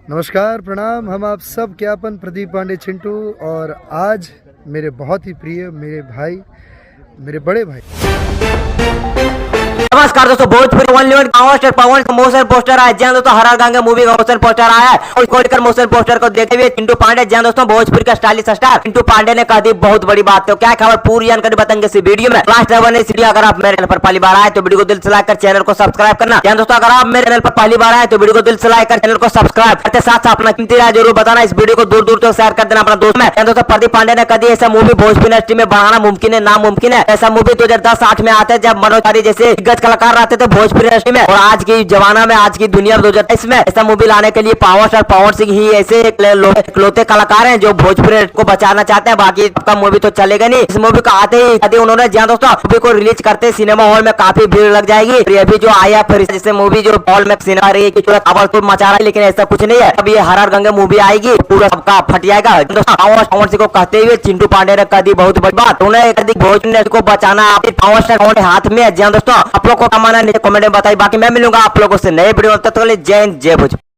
नमस्कार, प्रणाम। हम आप सब के अपन प्रदीप पांडे चिंटू, और आज मेरे बहुत ही प्रिय मेरे भाई, मेरे बड़े भाई। नमस्कार दोस्तों, भोजपुरी ओनली वन गांवस्टर पवन का मोशन पोस्टर आया। जहाँ दोस्तों हर गंगा मूवी का मोशन पोस्टर आया है और इसको लेकर मोशन पोस्टर को देखते हुए चिंटू पांडे, जहाँ दोस्तों भोजपुरी का स्टाइलिश स्टार चिंटू पांडे ने कहा दी बहुत बड़ी बात। तो क्या खबर पूरी जानकारी बताएंगे इस वीडियो में। लास्ट बने इसलिए अगर आप मेरे चैनल पर पहली बार आए तो वीडियो को दिल से लाइक कर चैनल को सब्सक्राइब करना। जहाँ दोस्तों अगर आप मेरे चैनल पर पहली बार आए तो वीडियो को दिल से लाइक कर चैनल को सब्सक्राइब करते साथ साथ अपना कीमती राय जरूर बताना। इस वीडियो को दूर दूर तक शेयर कर देना अपना दोस्त में। दोस्तों प्रदीप पांडे ने कहा ऐसा मूवी भोजपुरी इंडस्ट्री में बढ़ाना मुमकिन है नामुमकिन है। ऐसा मूवी 2010-8 में आते जब मनोज तिवारी जैसे दिग्गज कलाकार रहते थे भोजपुरी इंडस्ट्री में, और आज की जमाना में, आज की दुनिया में 2023 में ऐसा मूवी लाने के लिए पावर स्टार पवन सिंह ही ऐसे इकलौते कलाकार हैं जो भोजपुरी को बचाना चाहते हैं। बाकी का मूवी तो चलेगा नहीं। इस मूवी को आते ही उन्होंने जहाँ दोस्तों मूवी को रिलीज करते सिनेमा हॉल में काफी भीड़ लग जाएगी। और अभी जो आया फिर जैसे मूवी जो हॉल में सिनेमा रही की खबर मचा रहा है, लेकिन ऐसा कुछ नहीं है। अब ये हर गंगा मूवी आएगी पूरा सबका फट जाएगा। पवन सिंह को कहते हुए चिंटू पांडे ने कह दी बहुत बड़ी बात। उन्हें भोजपुरी को बचाना पावर स्टार के हाथ में है। जहाँ दोस्तों आप लोग को कमाना नीचे कमेंट में बताइए। बाकी मैं मिलूंगा आप लोगों से नए वीडियो। तब तक के लिए जय हिंद, जय भोजपुरी।